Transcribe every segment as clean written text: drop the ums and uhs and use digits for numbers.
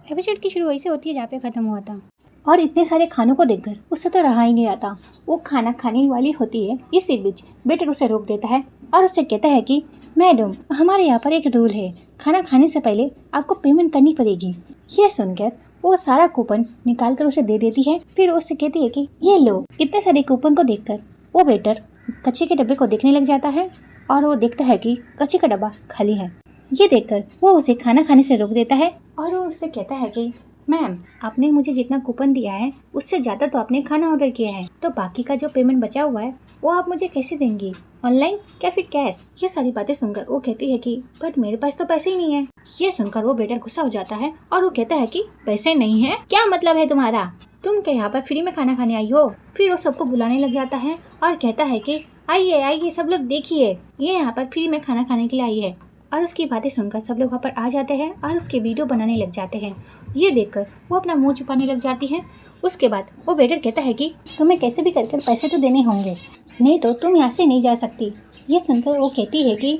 Episode की शुरू वैसे होती है जहाँ पे खत्म हुआ था। और इतने सारे खानों को देखकर उससे तो रहा ही नहीं आता। वो खाना खाने वाली होती है। इसी बीच वेटर उसे रोक देता है और उससे कहता है कि मैडम, हमारे यहाँ पर एक रूल है, खाना खाने से पहले आपको पेमेंट करनी पड़ेगी। ये सुनकर वो सारा कूपन निकाल कर उसे दे देती है। फिर उससे कहती है कि ये लो। इतने सारे कूपन को देखकर वो वेटर कच्चे के डब्बे को देखने लग जाता है और वो देखता है कि कच्चे का डब्बा खाली है। ये देखकर वो उसे खाना खाने से रोक देता है और वो उससे कहता है कि मैम, आपने मुझे जितना कूपन दिया है उससे ज्यादा तो आपने खाना ऑर्डर किया है, तो बाकी का जो पेमेंट बचा हुआ है वो आप मुझे कैसे देंगी, ऑनलाइन क्या फिर कैश? ये सारी बातें सुनकर वो कहती है कि बट मेरे पास तो पैसे ही नहीं है। ये सुनकर वो वेटर गुस्सा हो जाता है और वो कहता है कि पैसे नहीं है? क्या मतलब है तुम्हारा? तुम क्या यहाँ पर फ्री में खाना खाने आई हो? फिर वो सबको बुलाने लग जाता है और कहता है कि आइए आइए सब लोग देखिए, ये यहाँ पर फ्री में खाना खाने के लिए आई है। और उसकी बातें सुनकर सब लोग वहाँ पर आ जाते हैं और उसके वीडियो बनाने लग जाते हैं। ये देखकर वो अपना मुंह छुपाने लग जाती है। उसके बाद वो वेटर कहता है कि तुम्हें कैसे भी करके पैसे तो देने होंगे, नहीं तो तुम यहाँ से नहीं जा सकती। ये सुनकर वो कहती है कि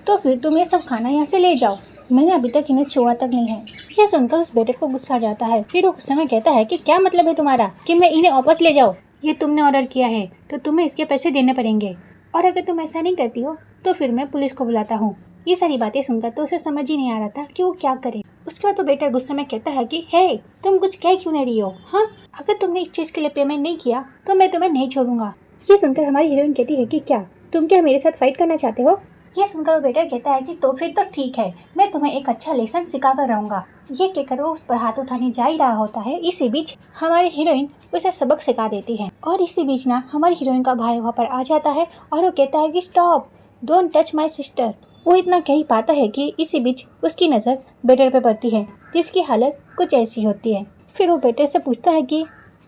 तो फिर तुम ये सब खाना यहाँ से ले जाओ, मैंने अभी तक इन्हें छुआ तक नहीं है। ये सुनकर उस वेटर को गुस्सा आ जाता है। फिर वो गुस्से में कहता है कि क्या मतलब है तुम्हारा कि मैं इन्हें वापस ले जाऊँ? ये तुमने ऑर्डर किया है तो तुम्हें इसके पैसे देने पड़ेंगे, और अगर तुम ऐसा नहीं करती हो तो फिर मैं पुलिस को बुलाता हूँ। ये सारी बातें सुनकर तो उसे समझ ही नहीं आ रहा था कि वो क्या करे। उसके बाद तो बेटर गुस्से में कहता है कि हे, तुम कुछ कह क्यों नहीं रही हो? हाँ, अगर तुमने इस चीज के लिए पेमेंट नहीं किया तो मैं तुम्हें नहीं छोड़ूंगा। ये सुनकर हमारी हीरोइन कहती है कि क्या मेरे साथ फाइट करना चाहते हो? ये सुनकर वो बेटर कहता है कि तो फिर तो ठीक है, मैं तुम्हें एक अच्छा लेसन सिखा कर रहूंगा। ये कहकर वो उस पर हाथ उठाने जा ही रहा होता है। इसी बीच हमारी हीरोइन उसे सबक सिखा देती है। और इसी बीच ना हमारी हीरोइन का भाई वहाँ पर आ जाता है और वो कहता है कि stop, don't touch my sister. वो इतना कह ही पाता है कि इसी बीच उसकी नज़र बेटर पे पड़ती है, जिसकी हालत कुछ ऐसी होती है। फिर वो बेटर से पूछता है कि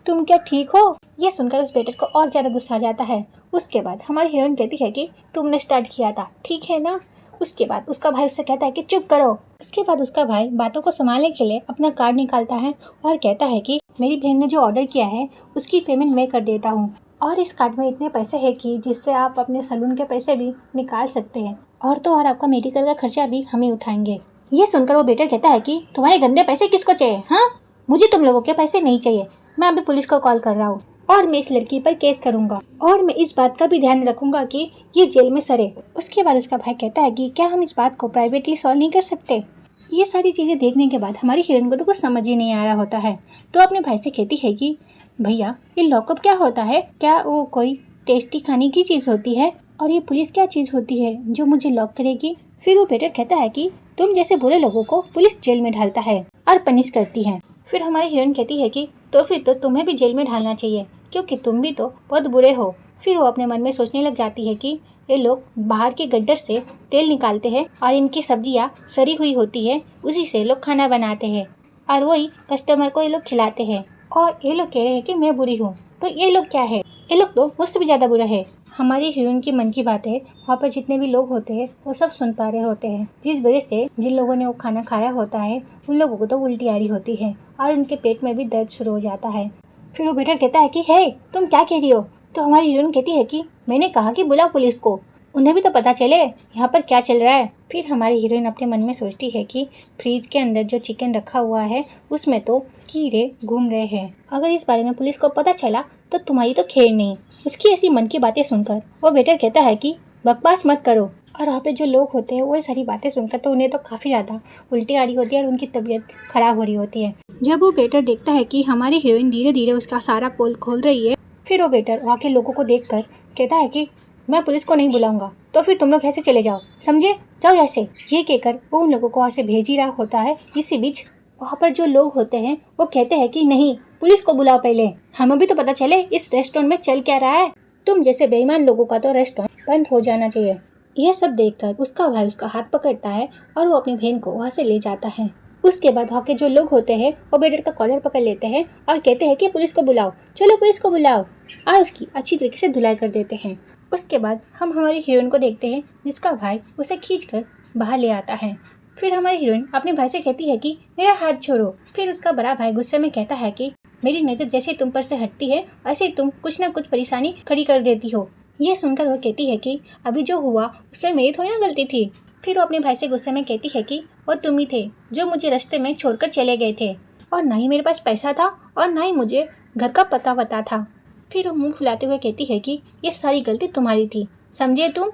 तुम क्या ठीक हो? ये सुनकर उस बेटर को और ज़्यादा गुस्सा आ जाता है। उसके बाद हमारी हीरोइन कहती है कि तुमने स्टार्ट किया था, ठीक है ना? उसके बाद उसका भाई उससे कहता है कि चुप करो। उसके बाद उसका भाई बातों को संभालने के लिए अपना कार्ड निकालता है और कहता है कि मेरी बहन ने जो ऑर्डर किया है उसकी पेमेंट मैं कर देता हूँ, और इस कार्ड में इतने पैसे हैं कि जिससे आप अपने सलून के पैसे भी निकाल सकते हैं, और तो और आपका मेडिकल का खर्चा भी हम ही उठाएंगे। ये सुनकर वो बेटर कहता है कि तुम्हारे गंदे पैसे किसको चाहिए? हाँ, मुझे तुम लोगों के पैसे नहीं चाहिए। मैं अभी पुलिस को कॉल कर रहा हूँ और मैं इस लड़की पर केस करूंगा, और मैं इस बात का भी ध्यान रखूंगा कि ये जेल में सरे। उसके बाद उसका भाई कहता है कि क्या हम इस बात को प्राइवेटली सॉल्व नहीं कर सकते? ये सारी चीजें देखने के बाद हमारी हीरोइन को तो कुछ समझ ही नहीं आ रहा होता है, तो अपने भाई से कहती है कि भैया, ये लॉकअप क्या होता है? क्या वो कोई टेस्टी खाने की चीज होती है? और ये पुलिस क्या चीज होती है जो मुझे लॉक करेगी? फिर वो बेटर कहता है कि तुम जैसे बुरे लोगों को पुलिस जेल में डालता है और पनिश करती है। फिर हमारी हीरोइन कहती है कि तो फिर तो तुम्हें भी जेल में डालना चाहिए, क्योंकि तुम भी तो बहुत बुरे हो। फिर वो अपने मन में सोचने लग जाती है कि ये लोग बाहर के गड्ढर से तेल निकालते हैं और इनकी सब्जियां सड़ी हुई होती है, उसी से लोग खाना बनाते हैं और वही कस्टमर को ये लोग खिलाते हैं, और ये लोग कह रहे हैं कि मैं बुरी हूँ, तो ये लोग क्या है? ये लोग तो मुझसे भी ज्यादा बुरा है। हमारी हीरोइन की मन की बात है, वहाँ पर जितने भी लोग होते हैं वो सब सुन पा रहे होते हैं, जिस वजह से जिन लोगों ने वो खाना खाया होता है उन लोगों को तो उल्टी आ रही होती है और उनके पेट में भी दर्द शुरू हो जाता है। फिर वो बेटर कहता है कि हे, तुम क्या कह रही हो? तो हमारी हीरोइन कहती है कि मैंने कहा कि बुलाओ पुलिस को, उन्हें भी तो पता चले यहाँ पर क्या चल रहा है। फिर हमारी हीरोइन अपने मन में सोचती है कि फ्रिज के अंदर जो चिकन रखा हुआ है उसमें तो कीड़े घूम रहे हैं, अगर इस बारे में पुलिस को पता चला तो तुम्हारी तो खैर नहीं। उसकी ऐसी मन की बातें सुनकर वो बेटर कहता है कि बकवास मत करो। और वहाँ पे जो लोग होते हैं वो सारी बातें सुनकर तो उन्हें तो काफ़ी ज़्यादा उल्टी आ रही होती है और उनकी तबीयत खराब हो रही होती है। जब वो बेटर देखता है कि हमारी हीरोइन धीरे धीरे उसका सारा पोल खोल रही है, फिर वो बेटर वहाँ के लोगों को देख कर कहता है कि मैं पुलिस को नहीं बुलाऊंगा, तो फिर तुम लोग ऐसे चले जाओ, समझे? जाओ ऐसे। ये कहकर वो उन लोगों को वहाँ से भेज ही रहा होता है। इसी बीच वहाँ पर जो लोग होते हैं वो कहते हैं कि नहीं, पुलिस को बुलाओ पहले, हमें भी तो पता चले इस रेस्टोरेंट में चल क्या रहा है। तुम जैसे बेईमान लोगों का तो रेस्टोरेंट बंद हो जाना चाहिए। यह सब देखकर उसका भाई उसका हाथ पकड़ता है और वो अपनी बहन को वहाँ से ले जाता है। उसके बाद वहाँ के जो लोग होते हैं वो बेटर का कॉलर पकड़ लेते हैं और कहते हैं कि पुलिस को बुलाओ, चलो पुलिस को बुलाओ, और उसकी अच्छी तरीके से धुलाई कर देते हैं। उसके बाद हम हमारी हीरोइन को देखते हैं जिसका भाई उसे खींचकर बाहर ले आता है। फिर हमारी हीरोइन अपने भाई से कहती है कि मेरा हाथ छोड़ो। फिर उसका बड़ा भाई गुस्से में कहता है कि मेरी नज़र जैसे तुम पर से हटती है ऐसे तुम कुछ ना कुछ परेशानी खड़ी कर देती हो। यह सुनकर वह कहती है कि अभी जो हुआ उसमें मेरी थोड़ी ना गलती थी, फिर वो अपने भाई से गुस्से में कहती है कि वो तुम ही थे जो मुझे रास्ते में छोड़कर चले गए थे, और ना ही मेरे पास पैसा था और ना ही मुझे घर का पता था। फिर वो मुंह फुलाते हुए कहती है कि ये सारी गलती तुम्हारी थी, समझे तुम।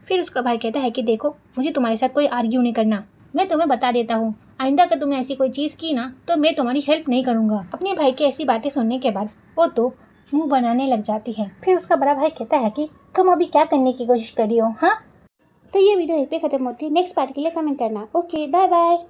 फिर उसका भाई कहता है कि देखो, मुझे तुम्हारे साथ कोई आर्ग्यू नहीं करना, मैं तुम्हें बता देता हूँ, आइंदा अगर तुमने ऐसी कोई चीज़ की ना तो मैं तुम्हारी हेल्प नहीं करूँगा। अपने भाई की ऐसी बातें सुनने के बाद वो तो मुंह बनाने लग जाती है। फिर उसका बड़ा भाई कहता है कि तुम अभी क्या करने की कोशिश कर रही हो, हाँ। तो ये वीडियो यहीं पे खत्म होती है। नेक्स्ट पार्ट के लिए कमेंट करना। Okay, bye bye.